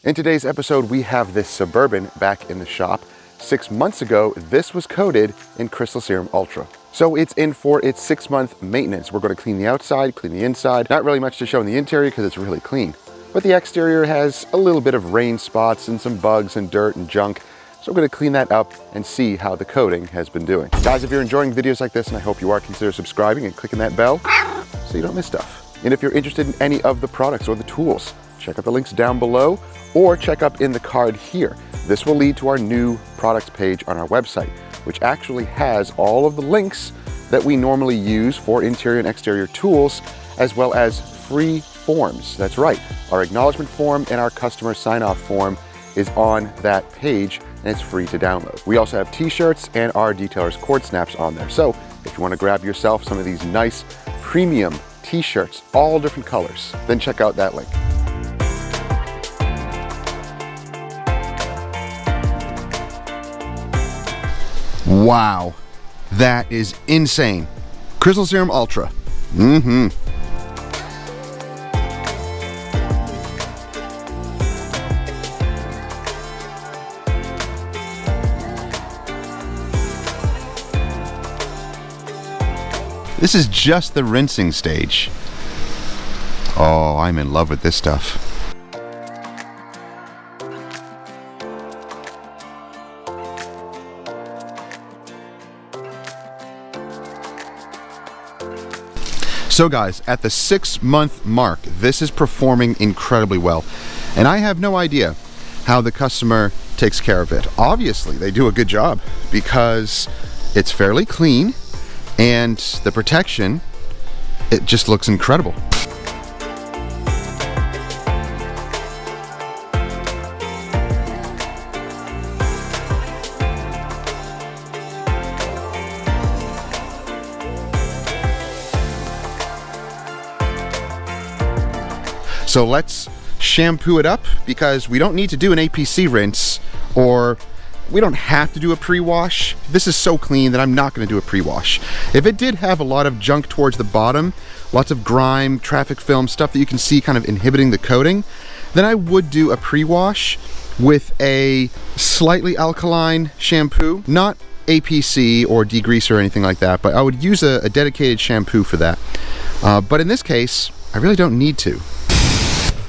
In today's episode, we have this Suburban back in the shop. 6 months ago, this was coated in Crystal Serum Ultra. So it's in for its 6-month maintenance. We're going to clean the outside, clean the inside. Not really much to show in the interior because it's really clean. But the exterior has a little bit of rain spots and some bugs and dirt and junk. So we're going to clean that up and see how the coating has been doing. Guys, if you're enjoying videos like this, and I hope you are, consider subscribing and clicking that bell so you don't miss stuff. And if you're interested in any of the products or the tools, check out the links down below or check up in the card here. This will lead to our new products page on our website, which actually has all of the links that we normally use for interior and exterior tools, as well as free forms. That's right, our acknowledgement form and our customer sign-off form is on that page, and it's free to download. We also have t-shirts and our detailer's cord snaps on there. So if you want to grab yourself some of these nice premium t-shirts, all different colors, then check out that link. Wow, that is insane. Crystal Serum Ultra. This is just the rinsing stage. Oh, I'm in love with this stuff. So guys, at the 6-month mark, this is performing incredibly well. And I have no idea how the customer takes care of it. Obviously, they do a good job because it's fairly clean and the protection, it just looks incredible. So let's shampoo it up because we don't need to do an APC rinse, or we don't have to do a pre-wash. This is so clean that I'm not going to do a pre-wash. If it did have a lot of junk towards the bottom, lots of grime, traffic film, stuff that you can see kind of inhibiting the coating, then I would do a pre-wash with a slightly alkaline shampoo, not APC or degreaser or anything like that, but I would use a dedicated shampoo for that. But in this case, I really don't need to.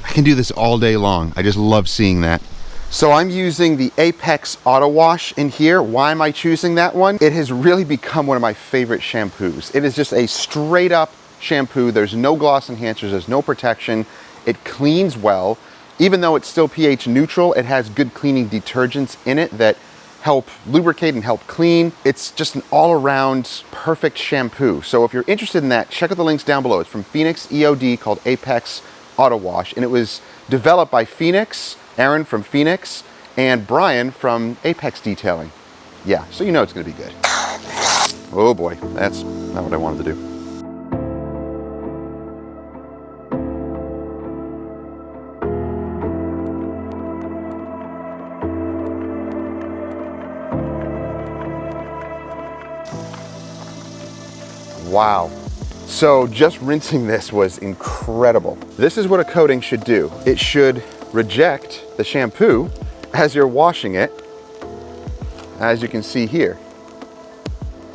I can do this all day long. I just love seeing that. So I'm using the Apex Auto Wash in here. Why am I choosing that one? It has really become one of my favorite shampoos. It is just a straight up shampoo. There's no gloss enhancers, there's no protection. It cleans well. Even though it's still pH neutral, it has good cleaning detergents in it that help lubricate and help clean. It's just an all-around perfect shampoo. So if you're interested in that, check out the links down below. It's from Phoenix EOD called Apex Auto Wash, and it was developed by Phoenix, Aaron from Phoenix, and Brian from Apex Detailing. Yeah, so you know it's gonna be good. Oh boy, that's not what I wanted to do. Wow. So just rinsing this was incredible. This is what a coating should do. It should reject the shampoo as you're washing it, as you can see here.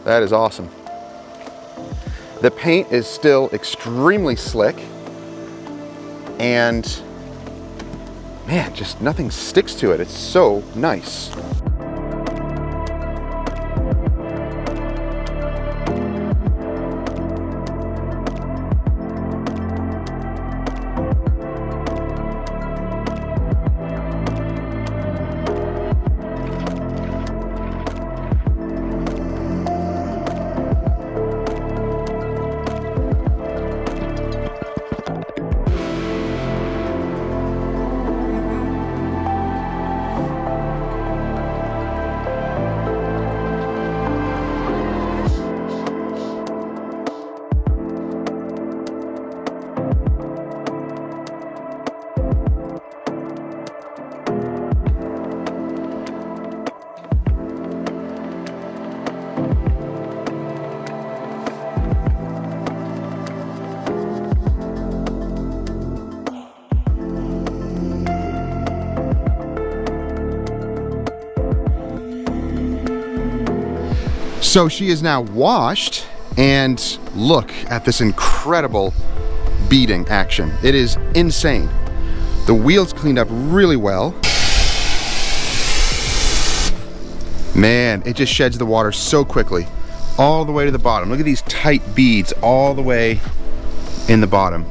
That is awesome. The paint is still extremely slick, and man, just nothing sticks to it. It's so nice. So she is now washed, and look at this incredible beading action. It is insane. The wheels cleaned up really well. Man, it just sheds the water so quickly. All the way to the bottom. Look at these tight beads all the way in the bottom.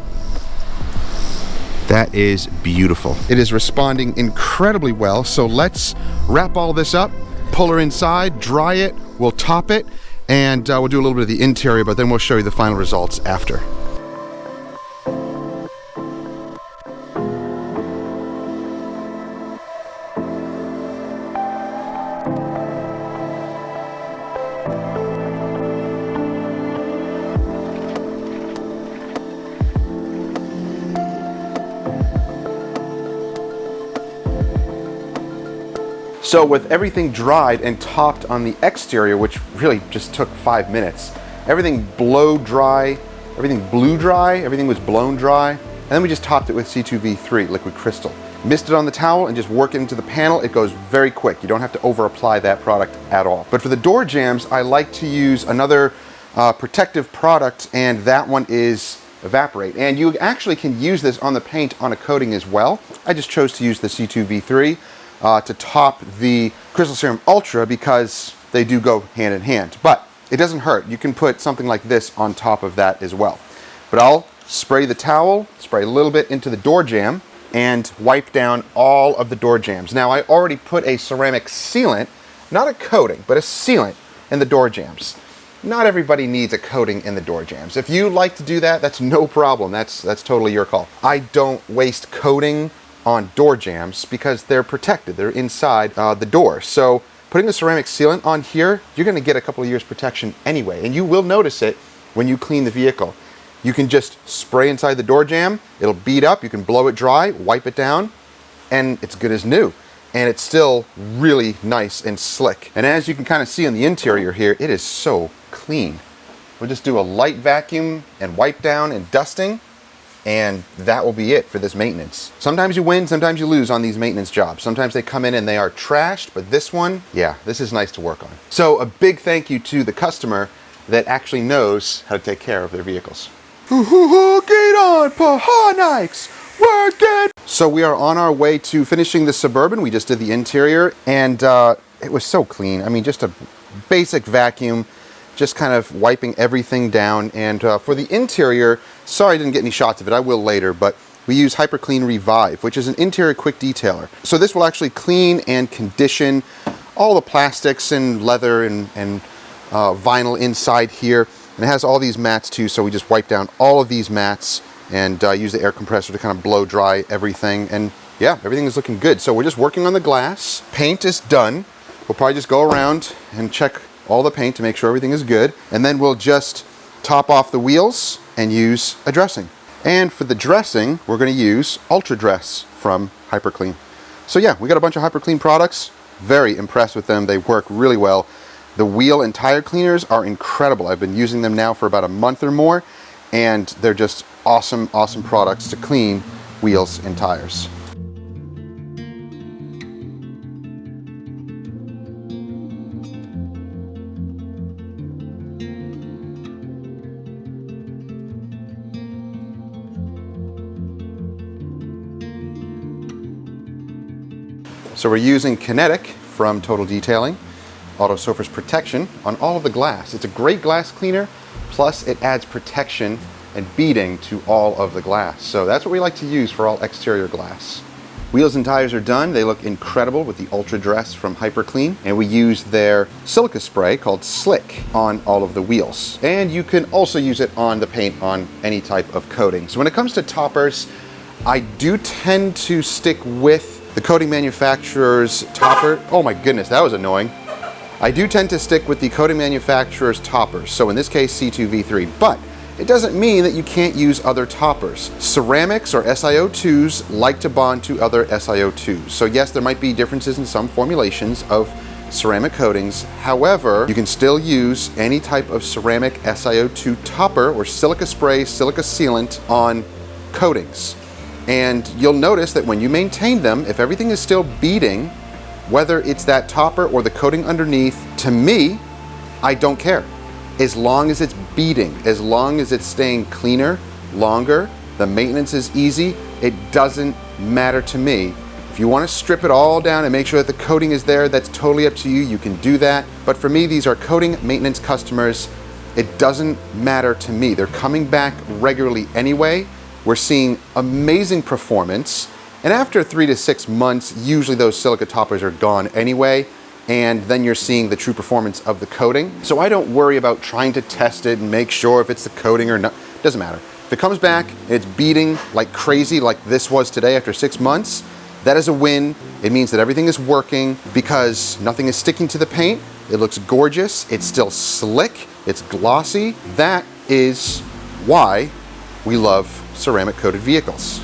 That is beautiful. It is responding incredibly well, so let's wrap all this up, pull her inside, dry it, we'll top it, and we'll do a little bit of the interior, but then we'll show you the final results after. So with everything dried and topped on the exterior, which really just took 5 minutes, everything blew dry, everything was blown dry, and then we just topped it with C2V3 liquid crystal. Mist it on the towel and just work it into the panel. It goes very quick. You don't have to over apply that product at all. But for the door jambs, I like to use another protective product, and that one is Evaporate. And you actually can use this on the paint on a coating as well. I just chose to use the C2V3 to top the Crystal Serum Ultra because they do go hand in hand. But it doesn't hurt. You can put something like this on top of that as well. But I'll spray the towel, spray a little bit into the door jamb, and wipe down all of the door jambs. Now I already put a ceramic sealant, not a coating, but a sealant in the door jambs. Not everybody needs a coating in the door jambs. If you like to do that, that's no problem. That's totally your call. I don't waste coating on door jambs because they're protected. They're inside the door. So putting the ceramic sealant on here, you're going to get a couple of years protection anyway, and you will notice it when you clean the vehicle. You can just spray inside the door jamb, it'll bead up, you can blow it dry, wipe it down, and it's good as new. And it's still really nice and slick. And as you can kind of see on the interior here, it is so clean. We'll just do a light vacuum and wipe down and dusting, and that will be it for this maintenance. Sometimes you win, sometimes you lose on these maintenance jobs. Sometimes they come in and they are trashed, but this one, yeah, this is nice to work on. So a big thank you to the customer that actually knows how to take care of their vehicles. Get on, Pahanikes, work it! So we are on our way to finishing the Suburban. We just did the interior, and it was so clean. I mean, just a basic vacuum, just kind of wiping everything down. And for the interior, sorry I didn't get any shots of it, I will later, but we use Hyper Clean Revive, which is an interior quick detailer. So this will actually clean and condition all the plastics and leather and vinyl inside here. And it has all these mats too, so we just wipe down all of these mats and use the air compressor to kind of blow dry everything. And yeah, everything is looking good. So we're just working on the glass. Paint is done. We'll probably just go around and check all the paint to make sure everything is good. And then we'll just top off the wheels and use a dressing. And for the dressing, we're going to use Ultra Dress from Hyper Clean. So yeah, we got a bunch of Hyper Clean products. Very impressed with them. They work really well. The wheel and tire cleaners are incredible. I've been using them now for about a month or more, and they're just awesome, awesome products to clean wheels and tires. So we're using Gtechniq from Total Detailing, Auto Surface Protection on all of the glass. It's a great glass cleaner, plus it adds protection and beading to all of the glass. So that's what we like to use for all exterior glass. Wheels and tires are done. They look incredible with the Ultra Dress from Hyper Clean, and we use their silica spray called Slick on all of the wheels. And you can also use it on the paint on any type of coating. So when it comes to toppers, I do tend to stick with the coating manufacturer's topper. Oh my goodness, that was annoying. I do tend to stick with the coating manufacturer's toppers. So in this case, C2V3, but it doesn't mean that you can't use other toppers. Ceramics or SiO2s like to bond to other SiO2s. So yes, there might be differences in some formulations of ceramic coatings. However, you can still use any type of ceramic SiO2 topper or silica spray, silica sealant on coatings. And you'll notice that when you maintain them, if everything is still beading, whether it's that topper or the coating underneath, to me, I don't care. As long as it's beading, as long as it's staying cleaner, longer, the maintenance is easy, it doesn't matter to me. If you want to strip it all down and make sure that the coating is there, that's totally up to you. You can do that. But for me, these are coating maintenance customers. It doesn't matter to me. They're coming back regularly anyway. We're seeing amazing performance. And after 3 to 6 months, usually those silica toppers are gone anyway. And then you're seeing the true performance of the coating. So I don't worry about trying to test it and make sure if it's the coating or not. It doesn't matter. If it comes back and it's beading like crazy like this was today after 6 months, that is a win. It means that everything is working because nothing is sticking to the paint. It looks gorgeous. It's still slick. It's glossy. That is why we love ceramic coated vehicles.